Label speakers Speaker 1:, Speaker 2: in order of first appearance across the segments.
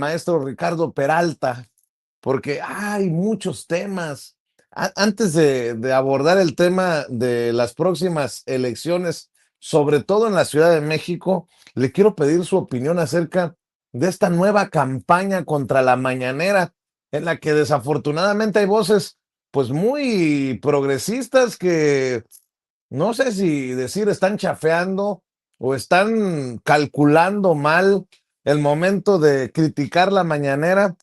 Speaker 1: maestro Ricardo Peralta, porque hay muchos temas. Antes de abordar el tema de las próximas elecciones, sobre todo en la Ciudad de México, le quiero pedir su opinión acerca de esta nueva campaña contra la mañanera, en la que desafortunadamente hay voces pues muy progresistas que no sé si decir están chafeando o están calculando mal el momento de criticar la mañanera.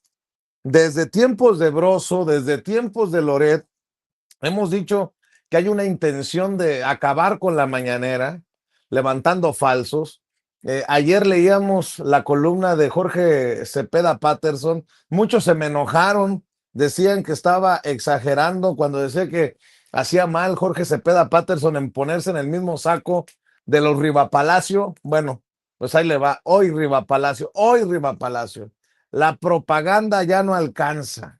Speaker 1: Desde tiempos de Broso, desde tiempos de Loret, hemos dicho que hay una intención de acabar con la mañanera, levantando falsos. Ayer leíamos la columna de Jorge Cepeda Patterson. Muchos se me enojaron, decían que estaba exagerando cuando decía que hacía mal Jorge Cepeda Patterson en ponerse en el mismo saco de los Rivapalacio. Bueno, pues ahí le va. Hoy Rivapalacio, hoy Rivapalacio. La propaganda ya no alcanza.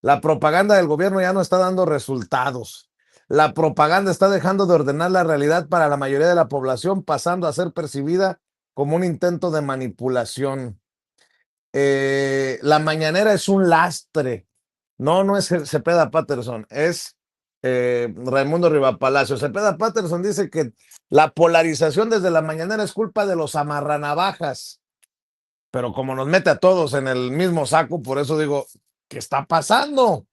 Speaker 1: La propaganda del gobierno ya no está dando resultados. La propaganda está dejando de ordenar la realidad para la mayoría de la población, pasando a ser percibida como un intento de manipulación. La mañanera es un lastre. No, no es Cepeda Patterson, es Raimundo Rivapalacio. Cepeda Patterson dice que la polarización desde la mañanera es culpa de los amarranavajas, pero como nos mete a todos en el mismo saco, por eso digo, ¿qué está pasando?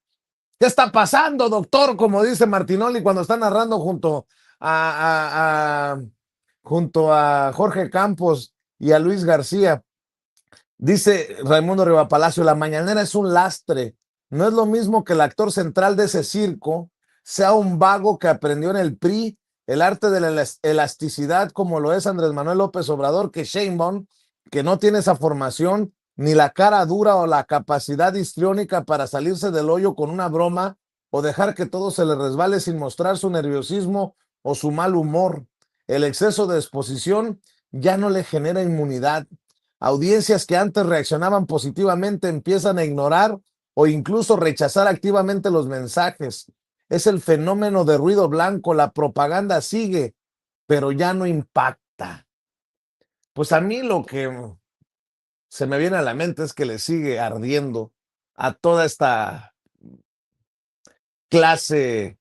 Speaker 1: ¿Qué está pasando, doctor? Como dice Martinoli cuando está narrando a, a, a, junto a Jorge Campos y a Luis García. Dice Raimundo Rivapalacio, la mañanera es un lastre. No es lo mismo que el actor central de ese circo sea un vago que aprendió en el PRI el arte de la elasticidad como lo es Andrés Manuel López Obrador, que Sheinbaum, que no tiene esa formación, ni la cara dura o la capacidad histriónica para salirse del hoyo con una broma o dejar que todo se le resbale sin mostrar su nerviosismo o su mal humor. El exceso de exposición ya no le genera inmunidad. Audiencias que antes reaccionaban positivamente empiezan a ignorar o incluso rechazar activamente los mensajes. Es el fenómeno de ruido blanco, la propaganda sigue, pero ya no impacta. Pues a mí lo que se me viene a la mente es que le sigue ardiendo a toda esta clase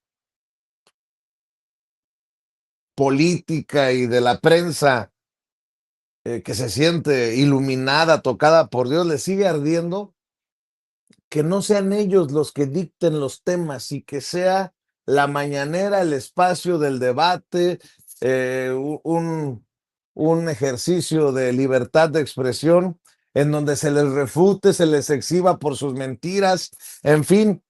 Speaker 1: política y de la prensa que se siente iluminada, tocada por Dios, le sigue ardiendo que no sean ellos los que dicten los temas y que sea la mañanera el espacio del debate, eh, un ejercicio de libertad de expresión en donde se les refute, se les exhiba por sus mentiras, en fin,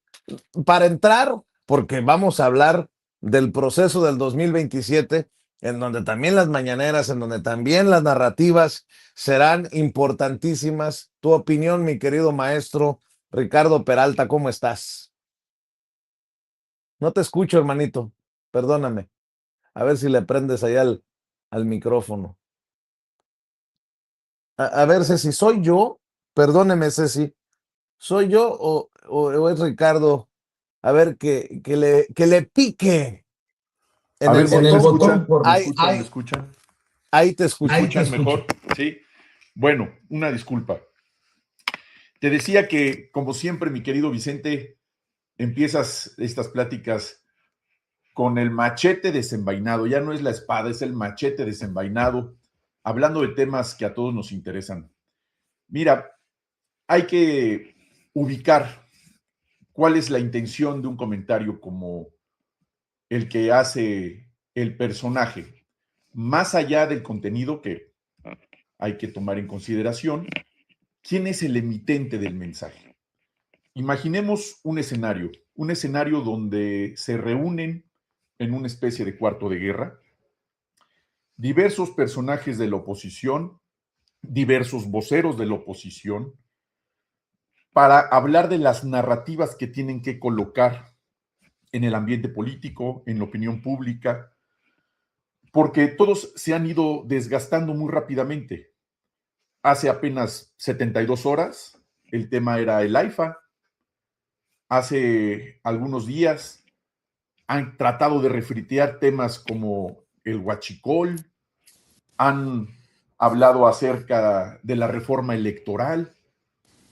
Speaker 1: para entrar, porque vamos a hablar del proceso del 2027, en donde también las mañaneras, en donde también las narrativas serán importantísimas. Tu opinión, mi querido maestro Ricardo Peralta, ¿cómo estás? No te escucho, hermanito. Perdóname. A ver si le prendes allá al micrófono. A ver, Ceci, ¿soy yo? Perdóneme, Ceci. ¿Soy yo o es Ricardo? A ver, que le pique
Speaker 2: A
Speaker 1: en el
Speaker 2: ver si me
Speaker 1: botón.
Speaker 2: escuchan, me
Speaker 1: Ahí,
Speaker 2: escuchan, me escuchan.
Speaker 1: ahí te
Speaker 2: ¿Me
Speaker 1: escucho.
Speaker 2: escuchan mejor? Sí. Bueno, una disculpa. Te decía que, como siempre, mi querido Vicente, empiezas estas pláticas con el machete desenvainado. Ya no es la espada, es el machete desenvainado, hablando de temas que a todos nos interesan. Mira, hay que ubicar cuál es la intención de un comentario como el que hace el personaje, más allá del contenido que hay que tomar en consideración, quién es el emitente del mensaje. Imaginemos un escenario donde se reúnen en una especie de cuarto de guerra diversos personajes de la oposición, diversos voceros de la oposición, para hablar de las narrativas que tienen que colocar en el ambiente político, en la opinión pública, porque todos se han ido desgastando muy rápidamente. Hace apenas 72 horas el tema era el AIFA. Hace algunos días han tratado de refritear temas como el huachicol, han hablado acerca de la reforma electoral,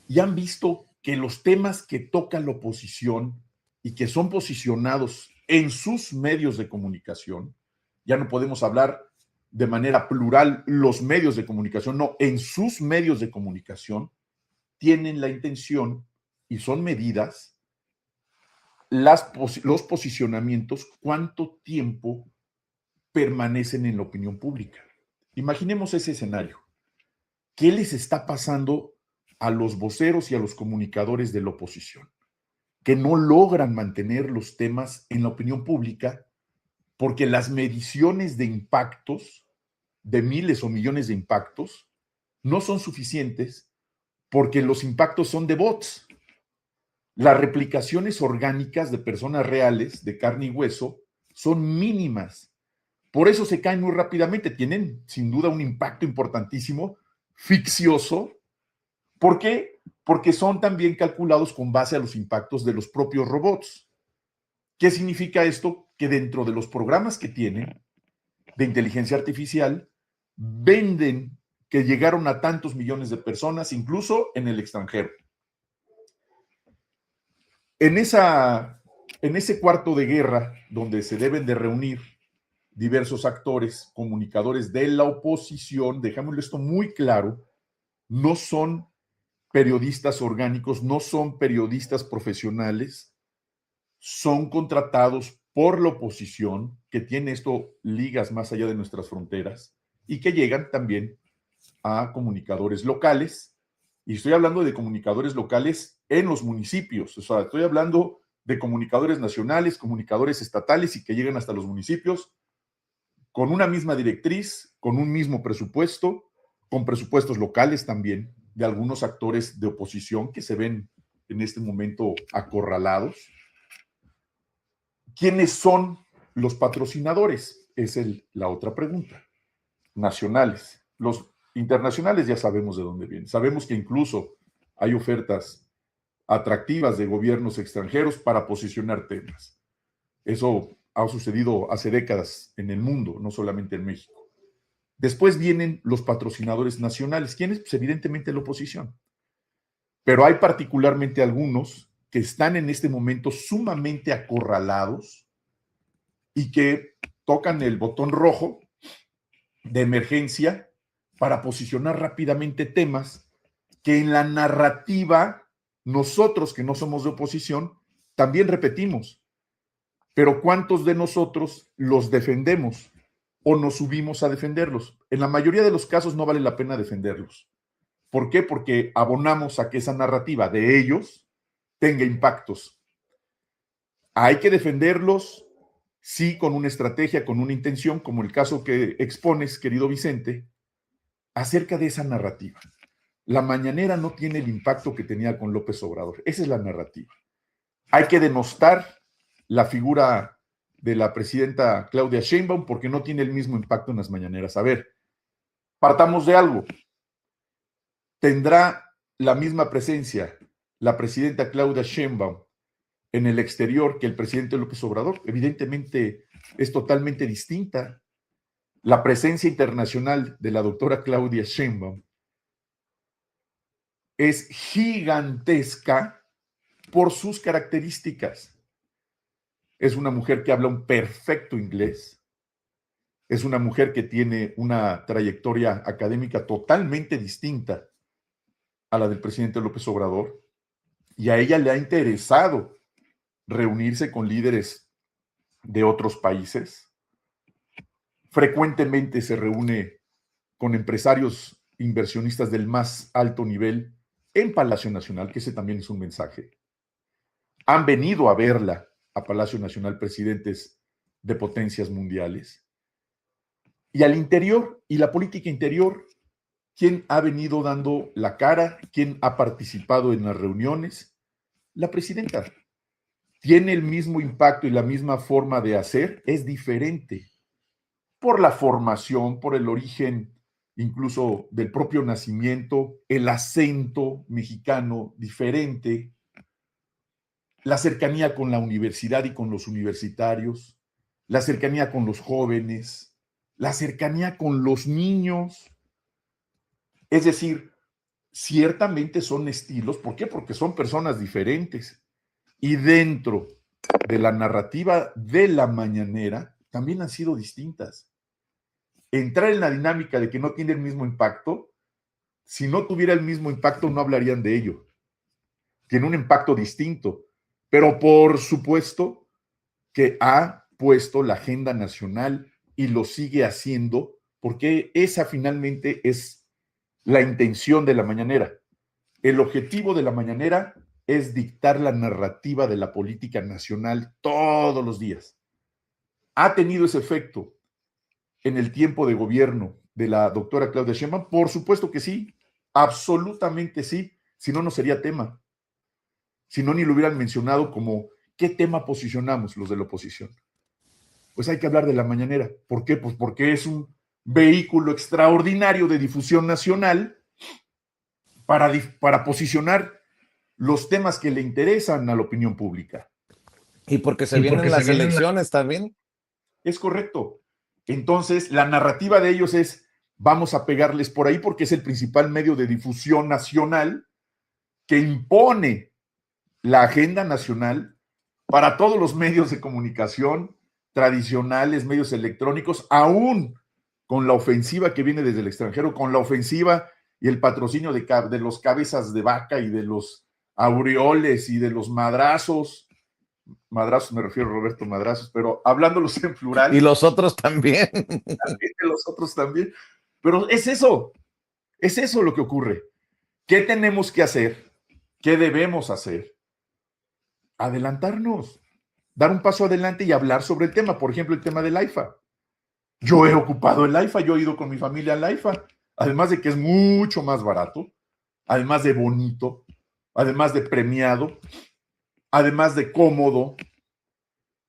Speaker 2: y han visto que los temas que toca la oposición y que son posicionados en sus medios de comunicación, ya no podemos hablar de manera plural los medios de comunicación, no, en sus medios de comunicación tienen la intención y son medidas los posicionamientos, cuánto tiempo permanecen en la opinión pública. Imaginemos ese escenario. ¿Qué les está pasando a los voceros y a los comunicadores de la oposición? Que no logran mantener los temas en la opinión pública porque las mediciones de impactos, de miles o millones de impactos, no son suficientes porque los impactos son de bots. Las replicaciones orgánicas de personas reales, de carne y hueso, son mínimas. Por eso se caen muy rápidamente. Tienen, sin duda, un impacto importantísimo, ficcioso. ¿Por qué? Porque son también calculados con base a los impactos de los propios robots. ¿Qué significa esto? Que dentro de los programas que tienen de inteligencia artificial, venden que llegaron a tantos millones de personas, incluso en el extranjero. En ese cuarto de guerra, donde se deben de reunir diversos actores, comunicadores de la oposición, dejámoslo esto muy claro, no son periodistas orgánicos, no son periodistas profesionales, son contratados por la oposición, que tiene esto ligas más allá de nuestras fronteras, y que llegan también a comunicadores locales, y estoy hablando de comunicadores locales en los municipios, o sea, estoy hablando de comunicadores nacionales, comunicadores estatales y que llegan hasta los municipios con una misma directriz, con un mismo presupuesto, con presupuestos locales también, de algunos actores de oposición que se ven en este momento acorralados. ¿Quiénes son los patrocinadores? Es la otra pregunta. Nacionales. Los internacionales ya sabemos de dónde vienen. Sabemos que incluso hay ofertas atractivas de gobiernos extranjeros para posicionar temas. Eso ha sucedido hace décadas en el mundo, no solamente en México. Después vienen los patrocinadores nacionales. ¿Quiénes? Pues evidentemente la oposición. Pero hay particularmente algunos que están en este momento sumamente acorralados y que tocan el botón rojo de emergencia para posicionar rápidamente temas que en la narrativa nosotros que no somos de oposición también repetimos. Pero ¿cuántos de nosotros los defendemos o nos subimos a defenderlos? En la mayoría de los casos no vale la pena defenderlos. ¿Por qué? Porque abonamos a que esa narrativa de ellos tenga impactos. Hay que defenderlos, sí, con una estrategia, con una intención, como el caso que expones, querido Vicente, acerca de esa narrativa. La mañanera no tiene el impacto que tenía con López Obrador. Esa es la narrativa. Hay que denostar la figura de la presidenta Claudia Sheinbaum porque no tiene el mismo impacto en las mañaneras. A ver, partamos de algo. ¿Tendrá la misma presencia la presidenta Claudia Sheinbaum en el exterior que el presidente López Obrador? Evidentemente es totalmente distinta. La presencia internacional de la doctora Claudia Sheinbaum es gigantesca por sus características. Es una mujer que habla un perfecto inglés. Es una mujer que tiene una trayectoria académica totalmente distinta a la del presidente López Obrador. Y a ella le ha interesado reunirse con líderes de otros países. Frecuentemente se reúne con empresarios inversionistas del más alto nivel en Palacio Nacional, que ese también es un mensaje. Han venido a verla a Palacio Nacional presidentes de potencias mundiales. Y al interior, y la política interior, ¿quién ha venido dando la cara? ¿Quién ha participado en las reuniones? La presidenta. ¿Tiene el mismo impacto y la misma forma de hacer? Es diferente. Por la formación, por el origen incluso del propio nacimiento, el acento mexicano diferente, la cercanía con la universidad y con los universitarios, la cercanía con los jóvenes, la cercanía con los niños. Es decir, ciertamente son estilos. ¿Por qué? Porque son personas diferentes. Y dentro de la narrativa de la mañanera también han sido distintas. Entrar en la dinámica de que no tiene el mismo impacto, si no tuviera el mismo impacto no hablarían de ello. Tiene un impacto distinto, pero por supuesto que ha puesto la agenda nacional y lo sigue haciendo, porque esa finalmente es la intención de la mañanera. El objetivo de la mañanera es dictar la narrativa de la política nacional todos los días. ¿Ha tenido ese efecto en el tiempo de gobierno de la doctora Claudia Sheinbaum? Por supuesto que sí, absolutamente sí, si no, no sería tema. Si no, ni lo hubieran mencionado como, ¿qué tema posicionamos los de la oposición? Pues hay que hablar de la mañanera. ¿Por qué? Pues porque es un vehículo extraordinario de difusión nacional para posicionar los temas que le interesan a la opinión pública.
Speaker 1: Y porque se vienen las elecciones también.
Speaker 2: Es correcto. Entonces, la narrativa de ellos es, vamos a pegarles por ahí porque es el principal medio de difusión nacional que impone la agenda nacional para todos los medios de comunicación tradicionales, medios electrónicos, aún con la ofensiva que viene desde el extranjero, con la ofensiva y el patrocinio de los cabezas de vaca y de los aureoles y de los madrazos me refiero a Roberto Madrazos, pero hablándolos en plural.
Speaker 1: Y los otros también.
Speaker 2: Los otros también. Pero es eso lo que ocurre. ¿Qué tenemos que hacer? ¿Qué debemos hacer? Adelantarnos, dar un paso adelante y hablar sobre el tema. Por ejemplo, el tema del AIFA. Yo he ocupado el AIFA, yo he ido con mi familia al AIFA, además de que es mucho más barato, además de bonito, además de premiado, además de cómodo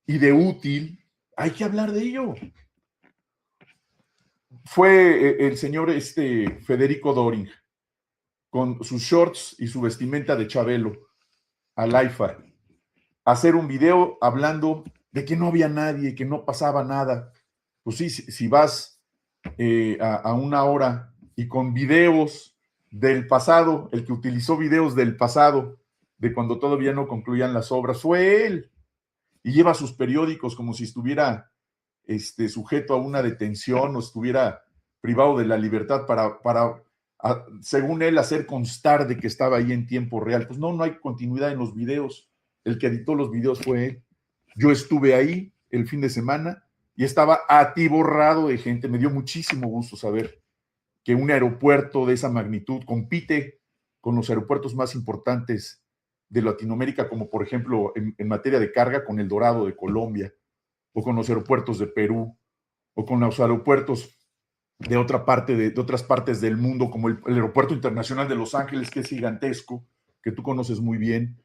Speaker 2: y de útil. Hay que hablar de ello. Fue el señor Federico Doring con sus shorts y su vestimenta de Chabelo al AIFA a hacer un video hablando de que no había nadie, que no pasaba nada. Pues sí, si vas a una hora y con videos del pasado, el que utilizó videos del pasado, de cuando todavía no concluían las obras, fue él. Y lleva sus periódicos como si estuviera sujeto a una detención o estuviera privado de la libertad para según él, hacer constar de que estaba ahí en tiempo real. Pues no hay continuidad en los videos. El que editó los videos fue él. Yo estuve ahí el fin de semana y estaba atiborrado de gente. Me dio muchísimo gusto saber que un aeropuerto de esa magnitud compite con los aeropuertos más importantes de Latinoamérica, como por ejemplo en materia de carga con el Dorado de Colombia, o con los aeropuertos de Perú, o con los aeropuertos de otras partes del mundo, como el Aeropuerto Internacional de Los Ángeles, que es gigantesco, que tú conoces muy bien,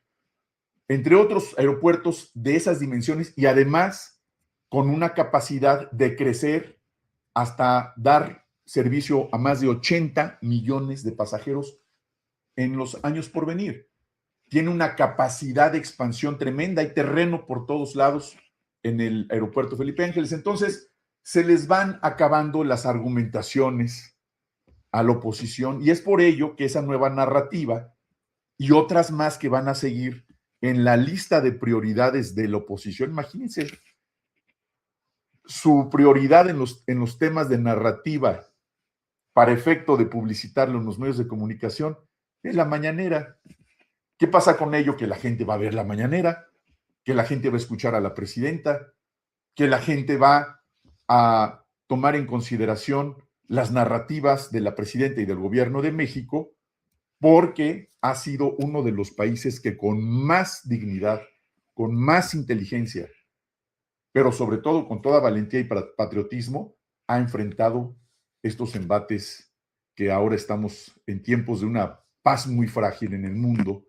Speaker 2: entre otros aeropuertos de esas dimensiones, y además con una capacidad de crecer hasta dar servicio a más de 80 millones de pasajeros en los años por venir. Tiene una capacidad de expansión tremenda, hay terreno por todos lados en el aeropuerto Felipe Ángeles. Entonces, se les van acabando las argumentaciones a la oposición, y es por ello que esa nueva narrativa y otras más que van a seguir en la lista de prioridades de la oposición, imagínense, su prioridad en los temas de narrativa para efecto de publicitarlo en los medios de comunicación es la mañanera. ¿Qué pasa con ello? Que la gente va a ver la mañanera, que la gente va a escuchar a la presidenta, que la gente va a tomar en consideración las narrativas de la presidenta y del gobierno de México, porque ha sido uno de los países que con más dignidad, con más inteligencia, pero sobre todo con toda valentía y patriotismo, ha enfrentado estos embates que ahora estamos en tiempos de una paz muy frágil en el mundo.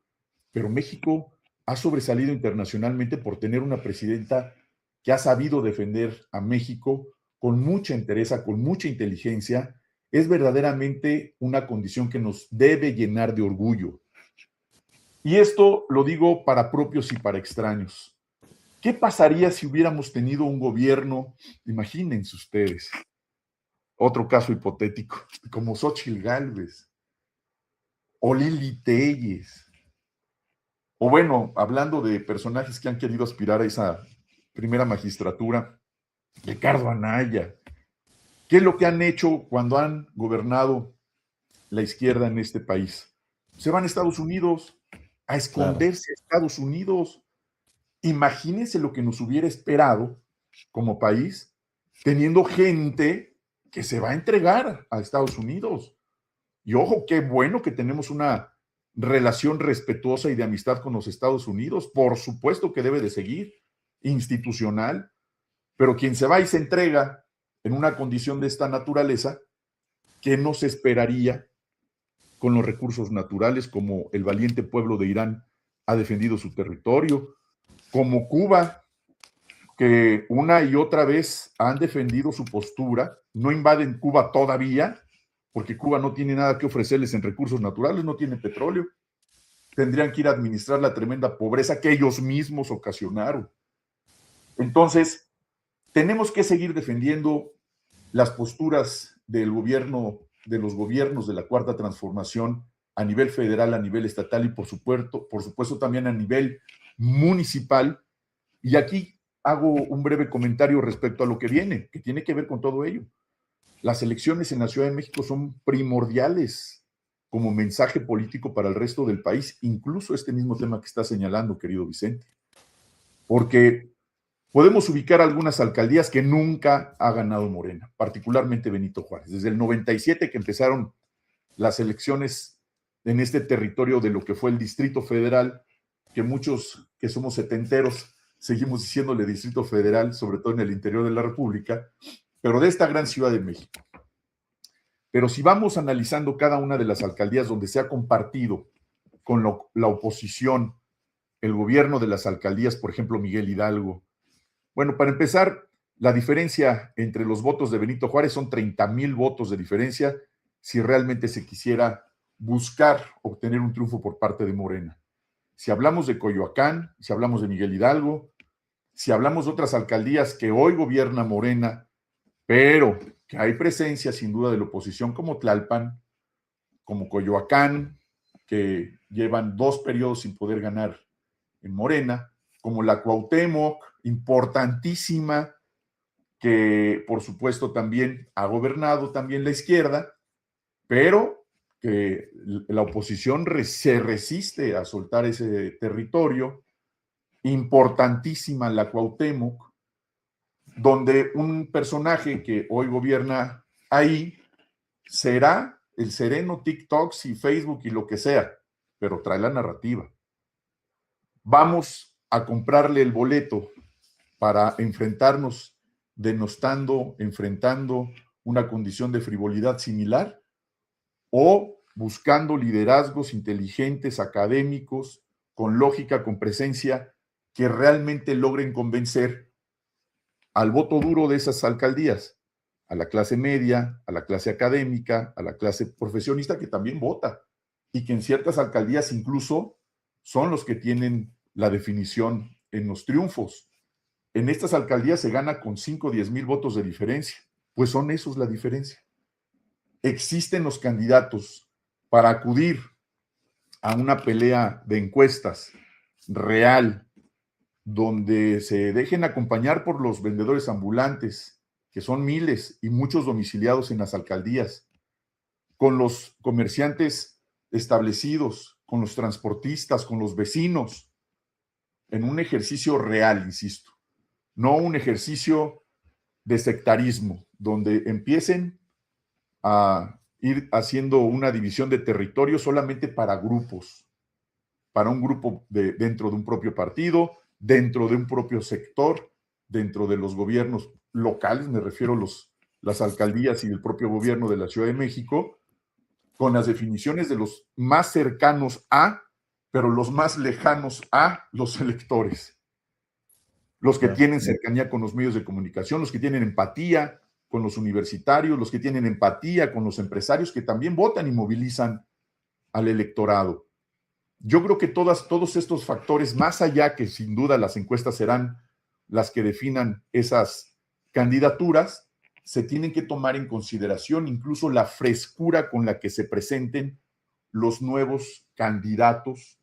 Speaker 2: Pero México ha sobresalido internacionalmente por tener una presidenta que ha sabido defender a México con mucha entereza, con mucha inteligencia. Es verdaderamente una condición que nos debe llenar de orgullo. Y esto lo digo para propios y para extraños. ¿Qué pasaría si hubiéramos tenido un gobierno, imagínense ustedes, otro caso hipotético, como Xóchitl Gálvez? o Lili Téllez, o bueno, hablando de personajes que han querido aspirar a esa primera magistratura, Ricardo Anaya. ¿Qué es lo que han hecho cuando han gobernado la izquierda en este país? Se van a Estados Unidos, a
Speaker 1: Claro,
Speaker 2: esconderse a Estados Unidos. Imagínense lo que nos hubiera esperado como país, teniendo gente que se va a entregar a Estados Unidos. Y ojo, qué bueno que tenemos una relación respetuosa y de amistad con los Estados Unidos. Por supuesto que debe de seguir, institucional, pero quien se va y se entrega en una condición de esta naturaleza, ¿qué nos esperaría con los recursos naturales, como el valiente pueblo de Irán ha defendido su territorio, como Cuba, que una y otra vez han defendido su postura, no invaden Cuba todavía, porque Cuba no tiene nada que ofrecerles en recursos naturales, no tiene petróleo, tendrían que ir a administrar la tremenda pobreza que ellos mismos ocasionaron. Entonces, tenemos que seguir defendiendo las posturas del gobierno, de los gobiernos de la Cuarta Transformación a nivel federal, a nivel estatal y por supuesto también a nivel municipal. Y aquí hago un breve comentario respecto a lo que viene, que tiene que ver con todo ello. Las elecciones en la Ciudad de México son primordiales como mensaje político para el resto del país, incluso este mismo tema que está señalando, querido Vicente, porque podemos ubicar algunas alcaldías que nunca ha ganado Morena, particularmente Benito Juárez. Desde el 97 que empezaron las elecciones en este territorio de lo que fue el Distrito Federal, que muchos que somos setenteros seguimos diciéndole Distrito Federal, sobre todo en el interior de la República, pero de esta gran Ciudad de México. Pero si vamos analizando cada una de las alcaldías donde se ha compartido con la oposición, el gobierno de las alcaldías, por ejemplo, Miguel Hidalgo. Bueno, para empezar, la diferencia entre los votos de Benito Juárez son 30,000 votos de diferencia si realmente se quisiera buscar obtener un triunfo por parte de Morena. Si hablamos de Coyoacán, si hablamos de Miguel Hidalgo, si hablamos de otras alcaldías que hoy gobierna Morena, pero que hay presencia sin duda de la oposición como Tlalpan, como Coyoacán, que llevan 2 periodos sin poder ganar en Morena, como la Cuauhtémoc, importantísima, que por supuesto también ha gobernado también la izquierda, pero que la oposición se resiste a soltar ese territorio, importantísima la Cuauhtémoc, donde un personaje que hoy gobierna ahí será el sereno TikTok y Facebook y lo que sea, pero trae la narrativa. Vamos a comprarle el boleto para enfrentarnos denostando, enfrentando una condición de frivolidad similar o buscando liderazgos inteligentes, académicos, con lógica, con presencia, que realmente logren convencer al voto duro de esas alcaldías, a la clase media, a la clase académica, a la clase profesionista que también vota y que en ciertas alcaldías incluso son los que tienen la definición en los triunfos. En estas alcaldías se gana con 5 o 10 mil votos de diferencia, pues son esos la diferencia. Existen los candidatos para acudir a una pelea de encuestas real, donde se dejen acompañar por los vendedores ambulantes, que son miles y muchos domiciliados en las alcaldías, con los comerciantes establecidos, con los transportistas, con los vecinos, en un ejercicio real, insisto, no un ejercicio de sectarismo, donde empiecen a ir haciendo una división de territorio solamente para grupos, para un grupo dentro de un propio partido, dentro de un propio sector, dentro de los gobiernos locales, me refiero a las alcaldías y el propio gobierno de la Ciudad de México, con las definiciones de los más cercanos a, pero los más lejanos a los electores, los que tienen cercanía con los medios de comunicación, los que tienen empatía con los universitarios, los que tienen empatía con los empresarios que también votan y movilizan al electorado. Yo creo que todos estos factores, más allá que sin duda las encuestas serán las que definan esas candidaturas, se tienen que tomar en consideración incluso la frescura con la que se presenten los nuevos candidatos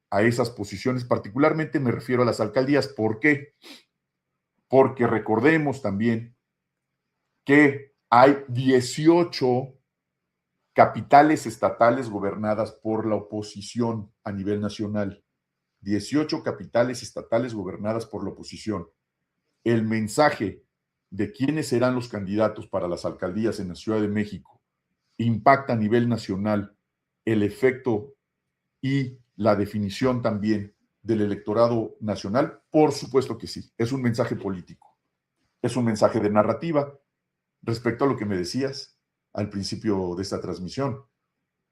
Speaker 2: a esas posiciones, particularmente me refiero a las alcaldías. ¿Por qué? Porque recordemos también que hay 18 capitales estatales gobernadas por la oposición a nivel nacional. 18 capitales estatales gobernadas por la oposición. El mensaje de quiénes serán los candidatos para las alcaldías en la Ciudad de México impacta a nivel nacional el efecto y la definición también del electorado nacional. Por supuesto que sí, es un mensaje político, es un mensaje de narrativa. Respecto a lo que me decías al principio de esta transmisión,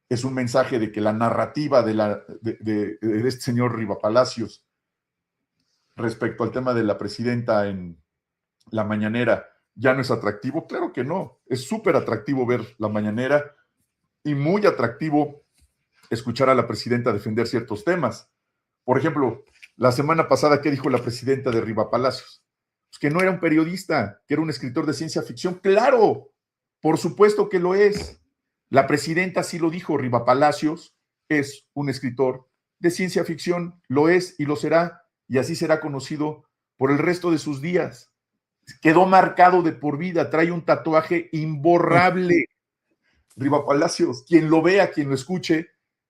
Speaker 2: es un mensaje de que la narrativa de este señor Riva Palacios respecto al tema de la presidenta en la mañanera ya no es atractivo. Claro que no, es súper atractivo ver la mañanera y muy atractivo escuchar a la presidenta defender ciertos temas. Por ejemplo, la semana pasada, ¿qué dijo la presidenta de Riva Palacios? Pues que no era un periodista, que era un escritor de ciencia ficción. ¡Claro! Por supuesto que lo es. La presidenta sí lo dijo, Riva Palacios es un escritor de ciencia ficción, lo es y lo será, y así será conocido por el resto de sus días. Quedó marcado de por vida, trae un tatuaje imborrable. Riva Palacios, quien lo vea, quien lo escuche,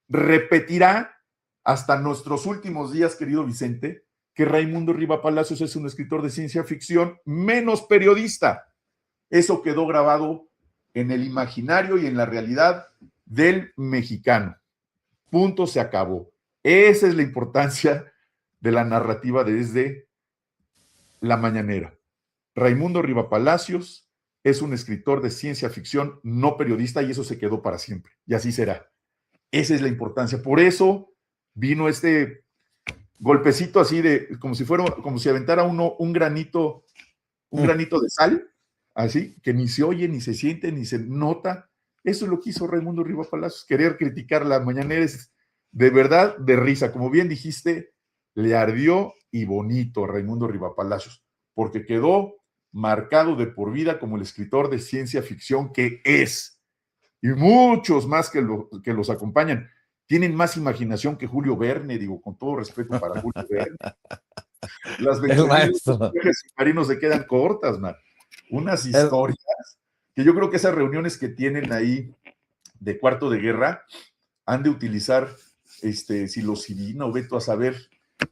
Speaker 2: repetirá hasta nuestros últimos días, querido Vicente, que Raimundo Riva Palacios es un escritor de ciencia ficción menos periodista. Eso quedó grabado en el imaginario y en la realidad del mexicano. Punto, se acabó. Esa es la importancia de la narrativa desde la mañanera. Raimundo Riva Palacios es un escritor de ciencia ficción, no periodista, y eso se quedó para siempre. Y así será. Esa es la importancia. Por eso vino este golpecito así de, como si aventara uno un granito de sal, así, que ni se oye, ni se siente, ni se nota. Eso es lo que hizo Raimundo Riva Palacios. Querer criticar la mañanera es de verdad de risa. Como bien dijiste, le ardió y bonito a Raimundo Riva Palacios, porque quedó marcado de por vida como el escritor de ciencia ficción que es. Y muchos más que los acompañan tienen más imaginación que Julio Verne, digo, con todo respeto para Julio Verne. Las 20,000 submarinos se quedan cortas, man. Unas historias que yo creo que esas reuniones que tienen ahí de cuarto de guerra han de utilizar psilocibina o veto a saber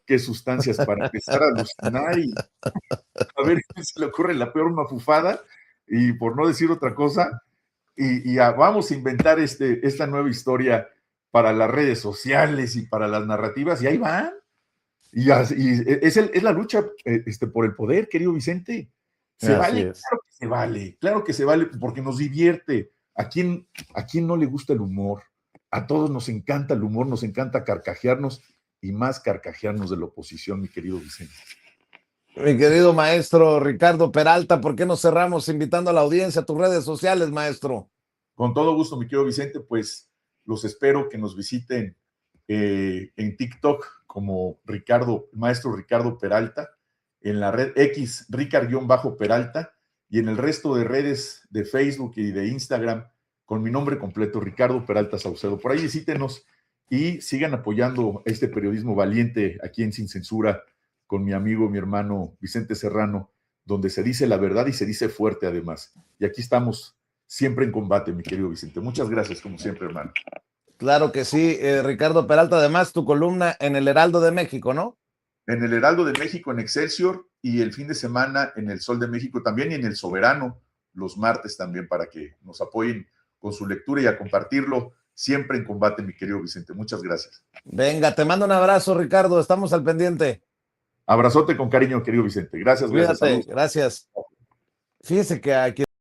Speaker 2: qué sustancias para empezar a alucinar y a ver si se le ocurre la peor mafufada y por no decir otra cosa y vamos a inventar esta nueva historia para las redes sociales y para las narrativas y ahí van. Y es la lucha por el poder, querido Vicente. Se vale, claro que se vale, porque nos divierte. ¿A quién no le gusta el humor? A todos nos encanta el humor, nos encanta carcajearnos y más carcajearnos de la oposición, mi querido Vicente.
Speaker 1: Mi querido maestro Ricardo Peralta, ¿por qué no cerramos invitando a la audiencia a tus redes sociales, maestro?
Speaker 2: Con todo gusto, mi querido Vicente, pues los espero que nos visiten en TikTok como maestro Ricardo Peralta, en la red X, Ricard-Peralta, y en el resto de redes de Facebook y de Instagram, con mi nombre completo, Ricardo Peralta Saucedo. Por ahí visítenos y sigan apoyando este periodismo valiente aquí en Sin Censura, con mi amigo, mi hermano Vicente Serrano, donde se dice la verdad y se dice fuerte además. Y aquí estamos siempre en combate, mi querido Vicente. Muchas gracias, como siempre, hermano.
Speaker 1: Claro que sí, Ricardo Peralta, además tu columna en el Heraldo de México, ¿no?
Speaker 2: En el Heraldo de México, en Excelsior, y el fin de semana en el Sol de México también, y en el Soberano, los martes también, para que nos apoyen con su lectura y a compartirlo siempre en combate, mi querido Vicente. Muchas gracias.
Speaker 1: Venga, te mando un abrazo, Ricardo, estamos al pendiente.
Speaker 2: Abrazote con cariño, querido Vicente. Gracias,
Speaker 1: Cuídate,
Speaker 2: gracias. Saludos.
Speaker 1: gracias. Fíjese que aquí